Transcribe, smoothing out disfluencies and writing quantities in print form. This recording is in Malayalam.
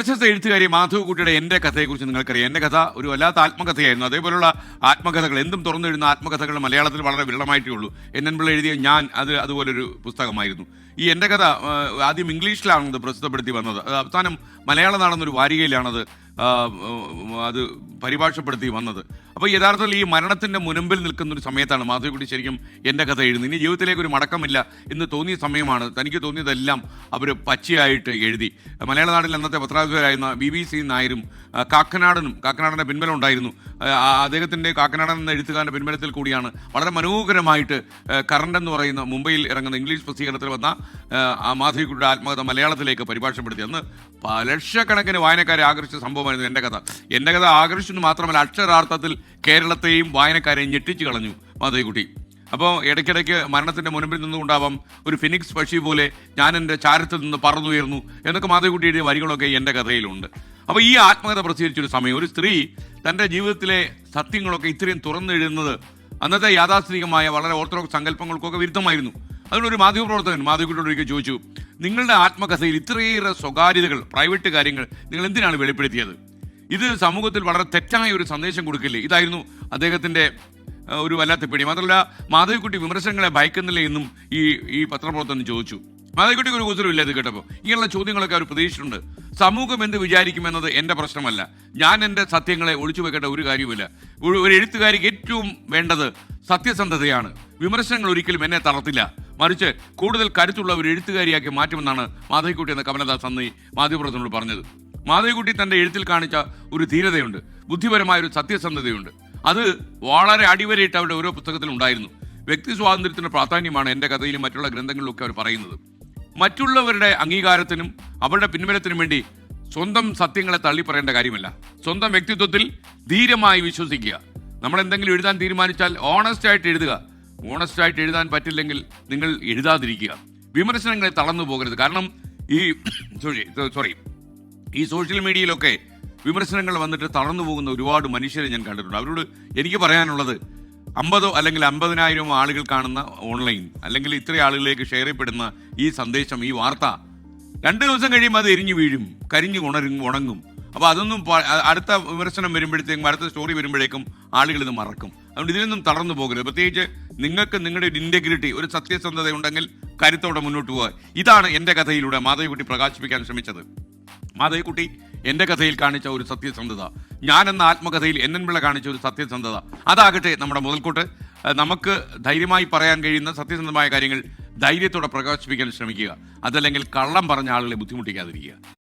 പ്രശസ്ത എഴുത്തുകാരി മാധവിക്കുട്ടിയുടെ എൻ്റെ കഥയെക്കുറിച്ച് നിങ്ങൾക്കറിയാം. എൻ്റെ കഥ ഒരു വല്ലാത്ത ആത്മകഥയായിരുന്നു. അതേപോലുള്ള ആത്മകഥകൾ, എന്തും തുറന്നെഴുതുന്ന ആത്മകഥകൾ മലയാളത്തിൽ വളരെ വിരളമായിട്ടേ ഉള്ളൂ. എൻ പിള്ള എഴുതിയ ഞാൻ അതുപോലൊരു പുസ്തകമായിരുന്നു. ഈ എൻ്റെ കഥ ആദ്യം ഇംഗ്ലീഷിലാണത് പ്രസിദ്ധപ്പെടുത്തി വന്നത്. അവസാനം മലയാള നാടെന്നൊരു വാരികയിലാണത് അത് പരിഭാഷപ്പെടുത്തി വന്നത്. അപ്പോൾ യഥാർത്ഥത്തിൽ ഈ മരണത്തിൻ്റെ മുൻപിൽ നിൽക്കുന്ന ഒരു സമയത്താണ് മാധവിക്കുട്ടി ശരിക്കും എൻ്റെ കഥ എഴുതുന്നത്. ഇനി ജീവിതത്തിലേക്ക് ഒരു മടക്കമില്ല എന്ന് തോന്നിയ സമയമാണ്. തനിക്ക് തോന്നിയതെല്ലാം അവർ പച്ചയായിട്ട് എഴുതി. മലയാള നാട്ടിൽ അന്നത്തെ പത്രാധിപരായിരുന്ന BBC നായരും കാക്കനാടൻ്റെ പിൻബലം ഉണ്ടായിരുന്നു. അദ്ദേഹത്തിൻ്റെ കാക്കനാടൻ എന്ന എഴുത്തുകാരൻ്റെ പിൻബലത്തിൽ കൂടിയാണ് വളരെ മനോഹരമായിട്ട് കറണ്ട് എന്ന് പറയുന്ന മുംബൈയിൽ ഇറങ്ങുന്ന ഇംഗ്ലീഷ് പ്രസിദ്ധീകരണത്തിൽ വന്ന മാധവിക്കുട്ടിയുടെ ആത്മകഥ മലയാളത്തിലേക്ക് പരിഭാഷപ്പെടുത്തി. അന്ന് ലക്ഷക്കണക്കിന് വായനക്കാരെ ആകർഷിച്ച സംഭവമായിരുന്നു എൻ്റെ കഥ. എൻ്റെ കഥ ആകർഷിച്ചെന്ന് മാത്രമല്ല, അക്ഷരാർത്ഥത്തിൽ കേരളത്തെയും വായനക്കാരെയും ഞെട്ടിച്ചു കളഞ്ഞു മാധവിക്കുട്ടി. അപ്പോൾ ഇടയ്ക്കിടയ്ക്ക് മരണത്തിൻ്റെ മുൻപിൽ നിന്നുകൊണ്ടാവാം ഒരു ഫിനിക്സ് പക്ഷി പോലെ ഞാൻ എൻ്റെ ചാരത്തിൽ നിന്ന് പറന്നുയർന്നു എന്നൊക്കെ മാധവിക്കുട്ടി എഴുതിയ വരികളൊക്കെ എൻ്റെ കഥയിലുണ്ട്. അപ്പോൾ ഈ ആത്മകഥ പ്രസിദ്ധീകരിച്ചൊരു സമയം ഒരു സ്ത്രീ തൻ്റെ ജീവിതത്തിലെ സത്യങ്ങളൊക്കെ ഇത്രയും തുറന്നെഴുതുന്നത് അന്നത്തെ യാഥാസ്ഥിതികമായ വളരെ ഓർത്തഡോക്സ് സങ്കല്പങ്ങൾക്കൊക്കെ വിരുദ്ധമായിരുന്നു. അതിനൊരു മാധ്യമപ്രവർത്തകൻ മാധവിക്കുട്ടിയോട് ഒരിക്കൽ ചോദിച്ചു, നിങ്ങളുടെ ആത്മകഥയിൽ ഇത്രയേറെ സ്വകാര്യതകൾ, പ്രൈവറ്റ് കാര്യങ്ങൾ നിങ്ങൾ എന്തിനാണ് വെളിപ്പെടുത്തിയത്? ഇത് സമൂഹത്തിൽ വളരെ തെറ്റായ ഒരു സന്ദേശം കൊടുക്കില്ലേ? ഇതായിരുന്നു അദ്ദേഹത്തിൻ്റെ ഒരു വല്ലാത്ത പിടി. മാത്രമല്ല മാധവിക്കുട്ടി വിമർശനങ്ങളെ ഭയക്കുന്നില്ല എന്നും ഈ പത്രപ്രവർത്തകൻ ചോദിച്ചു. മാധവിക്കുട്ടിക്ക് ഒരു കുസരമില്ല ഇത് കേട്ടപ്പോൾ. ഇങ്ങനെയുള്ള ചോദ്യങ്ങളൊക്കെ അവർ പ്രതീക്ഷിച്ചിട്ടുണ്ട്. സമൂഹം എന്ത് വിചാരിക്കുമെന്നത് എൻ്റെ പ്രശ്നമല്ല. ഞാൻ എൻ്റെ സത്യങ്ങളെ ഒളിച്ചു വെക്കേണ്ട ഒരു കാര്യവുമില്ല. ഒരു എഴുത്തുകാരിക്ക് ഏറ്റവും വേണ്ടത് സത്യസന്ധതയാണ്. വിമർശനങ്ങൾ ഒരിക്കലും എന്നെ തളർത്തില്ല, മറിച്ച് കൂടുതൽ കരുത്തുള്ള ഒരു എഴുത്തുകാരിയാക്കി മാറ്റുമെന്നാണ് മാധവിക്കുട്ടി എന്ന കമലദാസ് അന്ന് മാധ്യമപ്രവർത്തകനോട് പറഞ്ഞത്. മാധവിക്കുട്ടി തൻ്റെ എഴുത്തിൽ കാണിച്ച ഒരു ധീരതയുണ്ട്, ബുദ്ധിപരമായൊരു സത്യസന്ധതയുണ്ട്. അത് വളരെ അടിവരയിട്ട് അവരുടെ ഓരോ പുസ്തകത്തിലും ഉണ്ടായിരുന്നു. വ്യക്തി സ്വാതന്ത്ര്യത്തിൻ്റെ പ്രാധാന്യമാണ് എൻ്റെ കഥയിലും മറ്റുള്ള ഗ്രന്ഥങ്ങളിലൊക്കെ അവർ പറയുന്നത്. മറ്റുള്ളവരുടെ അംഗീകാരത്തിനും അവരുടെ പിൻബലത്തിനും വേണ്ടി സ്വന്തം സത്യങ്ങളെ തള്ളിപ്പറയേണ്ട കാര്യമില്ല. സ്വന്തം വ്യക്തിത്വത്തിൽ ധീരമായി വിശ്വസിക്കുക. നമ്മൾ എന്തെങ്കിലും എഴുതാൻ തീരുമാനിച്ചാൽ ഓണസ്റ്റായിട്ട് എഴുതുക. ഓണസ്റ്റായിട്ട് എഴുതാൻ പറ്റില്ലെങ്കിൽ നിങ്ങൾ എഴുതാതിരിക്കുക. വിമർശനങ്ങളെ തളർന്നു പോകരുത്. കാരണം ഈ സോഷ്യൽ മീഡിയയിലൊക്കെ വിമർശനങ്ങൾ വന്നിട്ട് തളർന്നു പോകുന്ന ഒരുപാട് മനുഷ്യരെ ഞാൻ കണ്ടിട്ടുണ്ട്. അവരോട് എനിക്ക് പറയാനുള്ളത്, 50 അല്ലെങ്കിൽ 50,000 ആളുകൾ കാണുന്ന ഓൺലൈൻ അല്ലെങ്കിൽ ഇത്രയും ആളുകളിലേക്ക് ഷെയർ ചെയ്യപ്പെടുന്ന ഈ സന്ദേശം, ഈ വാർത്ത 2 ദിവസം കഴിയുമ്പോൾ അത് എരിഞ്ഞു വീഴും, കരിഞ്ഞു ഉണങ്ങും. അപ്പോൾ അതൊന്നും അടുത്ത വിമർശനം വരുമ്പോഴത്തേക്കും, അടുത്ത സ്റ്റോറി വരുമ്പോഴേക്കും ആളുകൾ ഇത് മറക്കും. അതുകൊണ്ട് ഇതിലൊന്നും തളർന്നു പോകരുത്. പ്രത്യേകിച്ച് നിങ്ങൾക്ക് നിങ്ങളുടെ ഒരു ഇൻറ്റഗ്രിറ്റി, ഒരു സത്യസന്ധത ഉണ്ടെങ്കിൽ കരുത്തോടെ മുന്നോട്ട് പോവുക. ഇതാണ് എൻ്റെ കഥയിലൂടെ മാധവിക്കുട്ടി പ്രകാശിപ്പിക്കാൻ ശ്രമിച്ചത്. മാധവിക്കുട്ടി എൻ്റെ കഥയിൽ കാണിച്ച ഒരു സത്യസന്ധത, ഞാൻ എന്ന ആത്മകഥയിൽ എൻ പിള്ള കാണിച്ച ഒരു സത്യസന്ധത, അതാകട്ടെ നമ്മുടെ മുതൽക്കൂട്ട്. നമുക്ക് ധൈര്യമായി പറയാൻ കഴിയുന്ന സത്യസന്ധമായ കാര്യങ്ങൾ ധൈര്യത്തോടെ പ്രകാശിപ്പിക്കാൻ ശ്രമിക്കുക. അതല്ലെങ്കിൽ കള്ളം പറഞ്ഞ ആളുകളെ ബുദ്ധിമുട്ടിക്കാതിരിക്കുക.